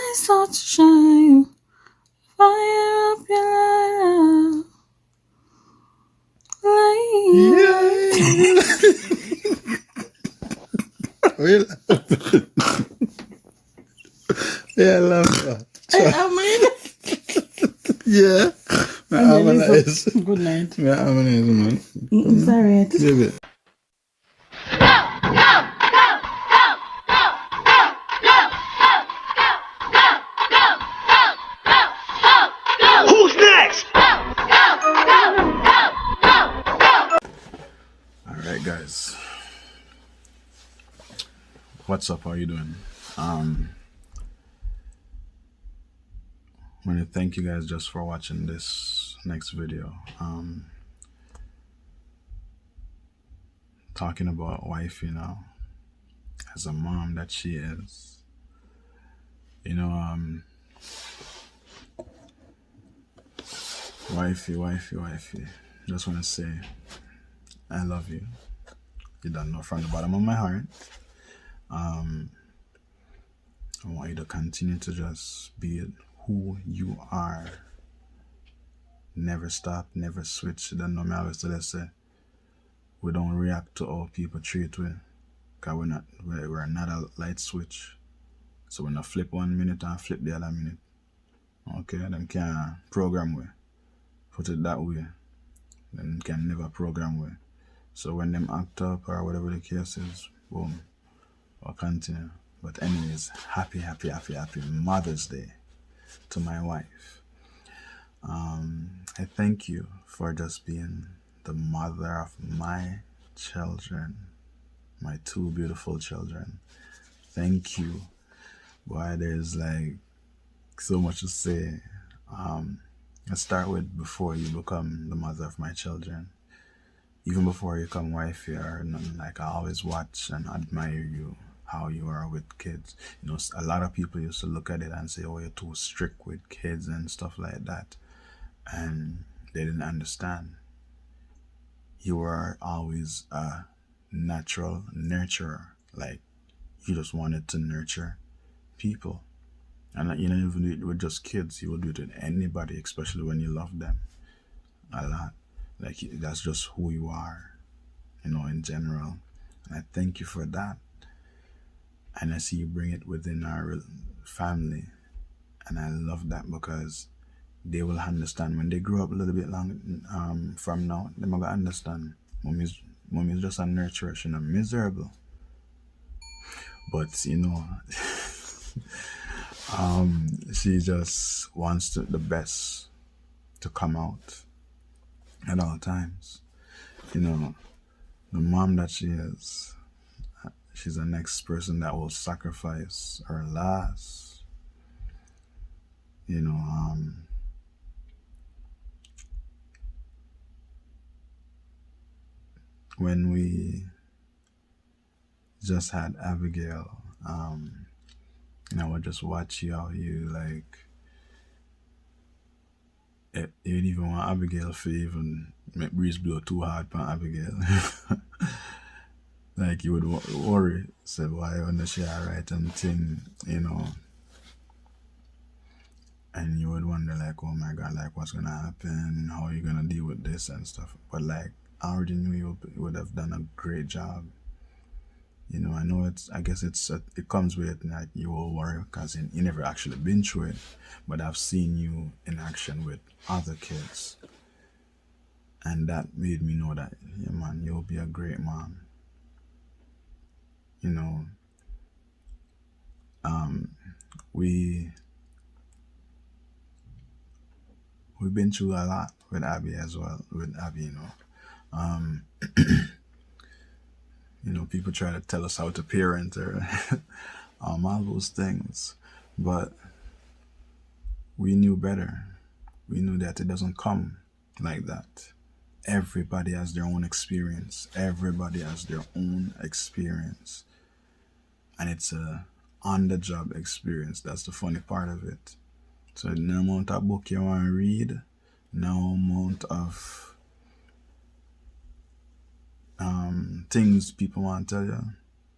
I start to shine, fire up your Yeah. Yeah, I love that. Yeah. Good night. Man. It's alright. Give it. Who's next? Alright guys. What's up? How you doing? I want to thank you guys just for watching this next video. Talking about wife, as a mom that she is. Wifey. Just want to say, I love you. You don't know from the bottom of my heart. I want you to continue to just be who you are. Never stop, never switch. You don't know me always tell us say, we don't react to how people treat we. Because we're not a light switch. So when I flip 1 minute and flip the other minute. Okay, them can't program we. Put it that way. Them can never program we. So when them act up or whatever the case is, boom, I'll continue. But anyways, happy Mother's Day to my wife. I thank you for just being the mother of my children, my 2 beautiful children. Thank you. Boy, there's like so much to say. Let's start with before you become the mother of my children. Even before you become wifey or nothing, like I always watch and admire you, how you are with kids. A lot of people used to look at it and say, oh, you're too strict with kids and stuff like that. And they didn't understand. You were always a natural nurturer. Like, you just wanted to nurture people. And you don't even do it with just kids. You will do it with anybody, especially when you love them a lot. Like, that's just who you are, in general. And I thank you for that. And I see you bring it within our family. And I love that because they will understand when they grow up a little bit long from now. They're going to understand. Mommy's just a nurturer. She's not miserable. But, she just wants the best to come out at all times. The mom that she is, she's the next person that will sacrifice her last. When we just had Abigail, I would just watch you how you you'd even want Abigail for even make breeze blow too hard for Abigail. Like you would worry, say why when she alright and thing, and you would wonder like, oh my God, like what's gonna happen, how are you gonna deal with this and stuff. But like I already knew you would have done a great job. I know it comes with it, like you will worry because you never actually been through it, but I've seen you in action with other kids, and that made me know that, yeah man, you'll be a great mom. We've been through a lot with Abby as well. With Abby, people try to tell us how to parent or all those things, but we knew better. We knew that it doesn't come like that. Everybody has their own experience. And it's a on-the-job experience. That's the funny part of it. So no amount of book you want to read, no amount of things people want to tell you,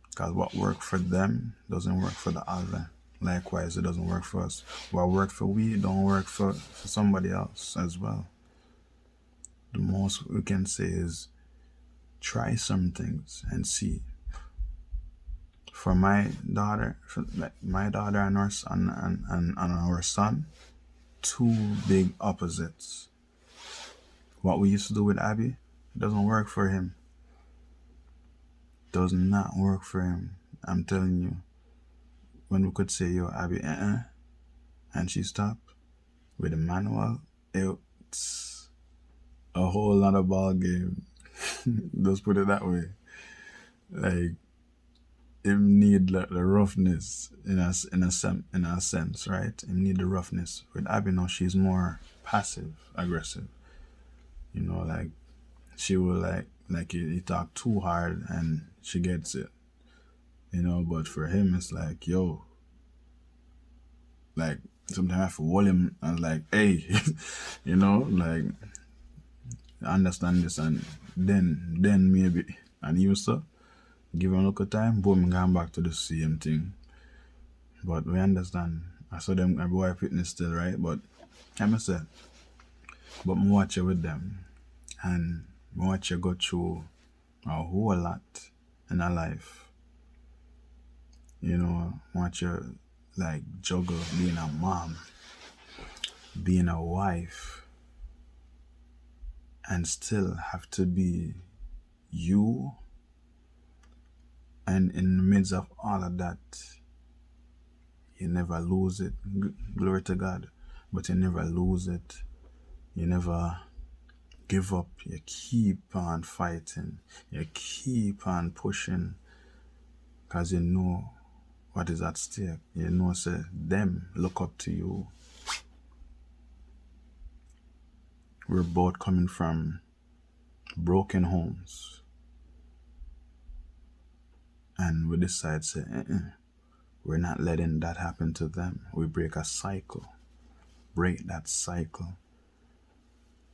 because what works for them doesn't work for the other. likewise, it doesn't work for us. What worked for we don't work for somebody else as well. The most we can say is try some things and see. For my daughter, and our son and our son, two big opposites. What we used to do with Abby doesn't work for him. Does not work for him. I'm telling you. When we could say, yo, Abby, and she stopped with the manual, it's a whole lot of ball game. Just put it that way. Like, it need the roughness in a sense, right? It need the roughness. With Abby now, she's more passive aggressive. You know, like she will like you talk too hard and she gets it. You know, but for him it's like, yo, like sometimes I have to hold him and like, hey, you know, like understand this, and then maybe, and he used to give him a little time, boom, going back to the same thing. But we understand. I saw them boy fitness still, right? But like I said, but I watch you with them, and I watch you go through a whole lot in our life. You know, I watch you like juggle being a mom, being a wife, and still have to be you. And in the midst of all of that, you never lose it. Glory to God. But you never lose it. You never give up. You keep on fighting. You keep on pushing. Because you know what is at stake. You know, say, them look up to you. We're both coming from broken homes. And we decide, say, we're not letting that happen to them. We break a cycle. Break that cycle.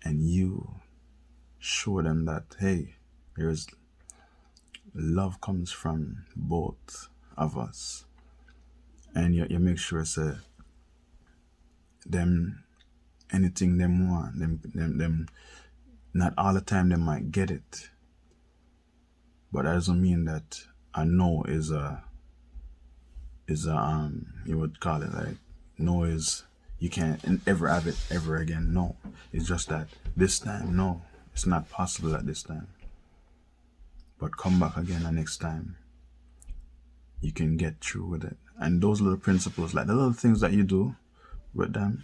And you show them that, hey, there's love comes from both of us. And you make sure, say, them, anything them want, them, not all the time they might get it. But that doesn't mean that a no is a you would call it like, no is, you can't ever have it ever again. No, it's just that this time, no, it's not possible at this time. But come back again the next time. You can get through with it. And those little principles, like the little things that you do with them,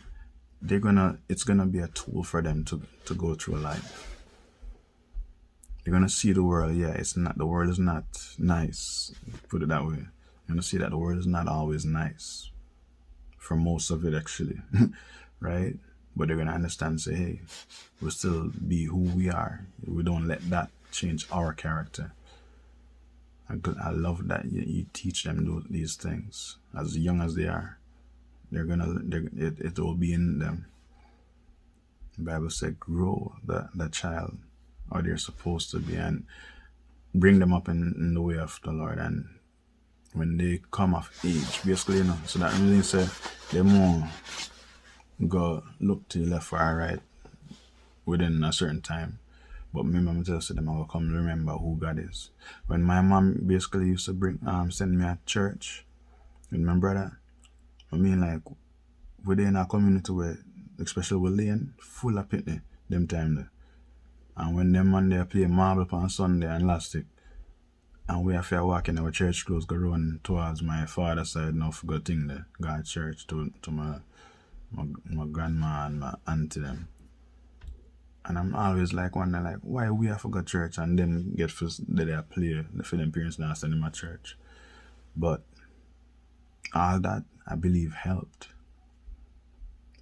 it's gonna be a tool for them to go through life. They're gonna see the world. Yeah, the world is not nice. Put it that way. You're gonna see that the world is not always nice. For most of it, actually, right? But they're gonna understand. Say, hey, we'll still be who we are. We don't let that change our character. I love that you teach them these things as young as they are. It will be in them. The Bible said, grow the child, or they're supposed to be, and bring them up in the way of the Lord. And when they come of age, basically, you know, so that means say they won't go look to the left or right within a certain time. But remember, I'm telling them I will come remember who God is. When my mom basically used to send me at church with my brother, I mean, like, we're in a community where, especially with Lane, full of pitney them time there. And when them man there play marble on Sunday and elastic, and we have to walk in our church clothes, go run towards my father's side now for good thing there, God church to my grandma and my auntie them. And I'm always like wondering, like, why we have to go to church and then get for they play for them parents now sending my church. But all that I believe helped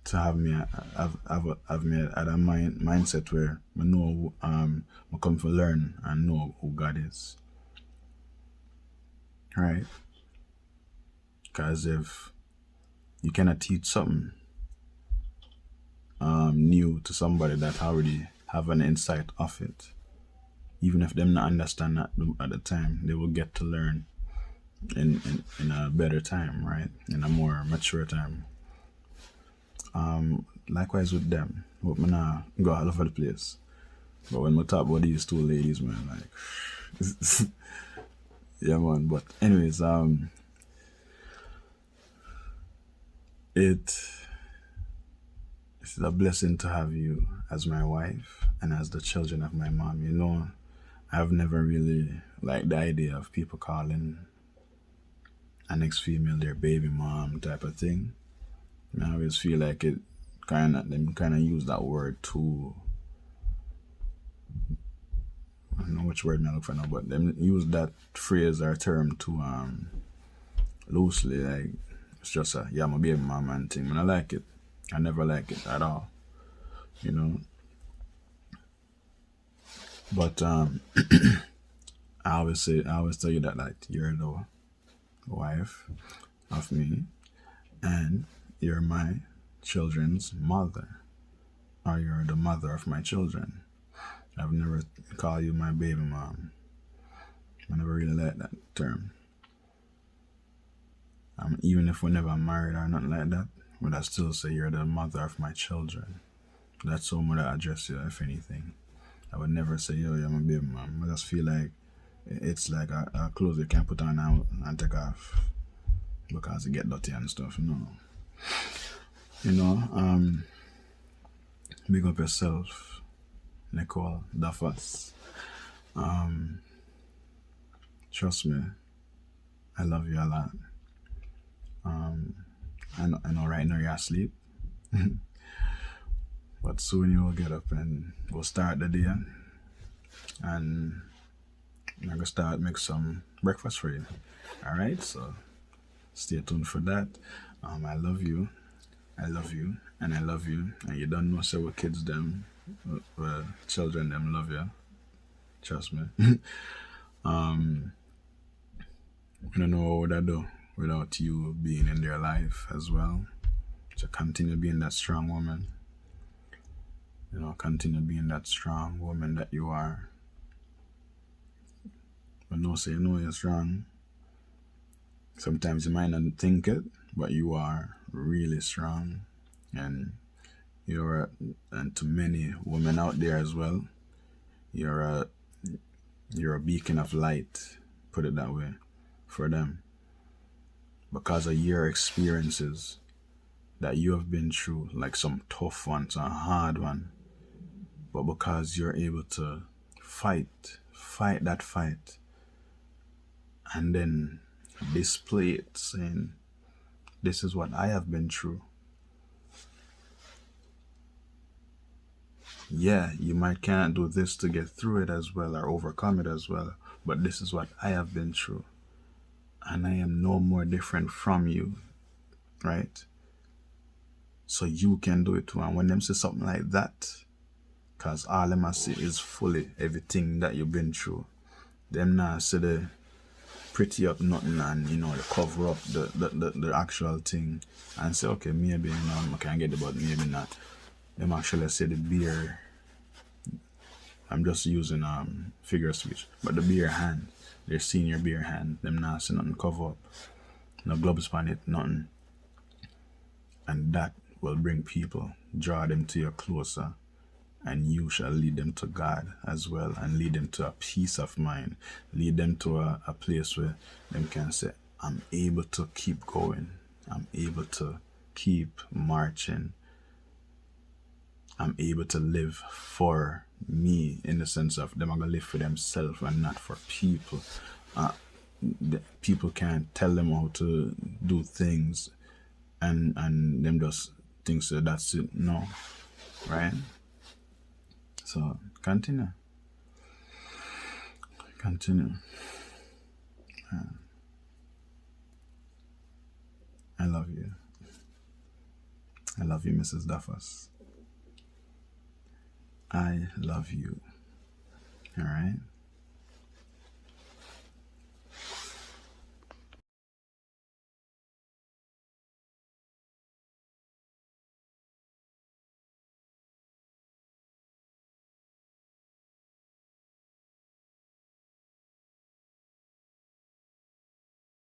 to have me at a mindset where I know I come to learn and know who God is. Right? Because if you cannot teach something new to somebody that already have an insight of it, even if them not understand that at the time, they will get to learn in a better time, right? In a more mature time. Likewise with them. Hope me not go all over the place. But when we talk about these two ladies, man, like yeah man. But anyways, it's a blessing to have you as my wife and as the children of my mom. You know, I've never really liked the idea of people calling an ex-female their baby mom type of thing. I always feel like them kind of use that word too. I don't know which word I look for now, but them use that phrase or term too loosely. Like it's just a yeah, my baby mama and thing. And I like it. I never like it at all. You know. But I always tell you that like you're the wife of me and you're my children's mother. Or you're the mother of my children. I've never called you my baby mom. I never really liked that term. Even if we're never married or nothing like that, would I still say you're the mother of my children? That's how much I address you, if anything. I would never say, yo, you're my baby mom. I just feel like it's like a clothes you can put on and take off because it get dirty and stuff. No. You know, big up yourself, Nicole, DUFFUS. Trust me, I love you a lot. I know right now you're asleep, but soon you will get up and we'll start the day, and I'm gonna start make some breakfast for you. All right, so stay tuned for that. I love you, and I love you, and you don't know so what kids them, children them love you. Trust me. I don't know what would I do without you being in their life as well. So continue being that strong woman. You know, continue being that strong woman that you are. But no say no, you're strong. Sometimes you might not think it, but you are really strong. And and to many women out there as well, you're a beacon of light, put it that way, for them. Because of your experiences that you have been through, like some tough ones, a hard one, but because you're able to fight that fight, and then display it, saying, this is what I have been through. Yeah, you might can't do this to get through it as well or overcome it as well, but this is what I have been through. And I am no more different from you, right? So you can do it too. And when them say something like that, because all them I see is fully everything that you've been through. Them now say the pretty up nothing and, you know, the cover up the actual thing and say, okay, maybe, you know, I can get it, but maybe not. Them actually say the beer, I'm just using figure of speech, but the beer hand, they're seeing your beer hand, them not say nothing cover up, no gloves on it, nothing. And that will bring people, draw them to you closer, and you shall lead them to God as well, and lead them to a peace of mind, lead them to a place where them can say, I'm able to keep going, I'm able to keep marching, I'm able to live for me, in the sense of them are going to live for themselves and not for people. People can't tell them how to do things and them just think so that's it. No, right? So continue. I love you. I love you, Mrs. DUFFUS. I love you. All right?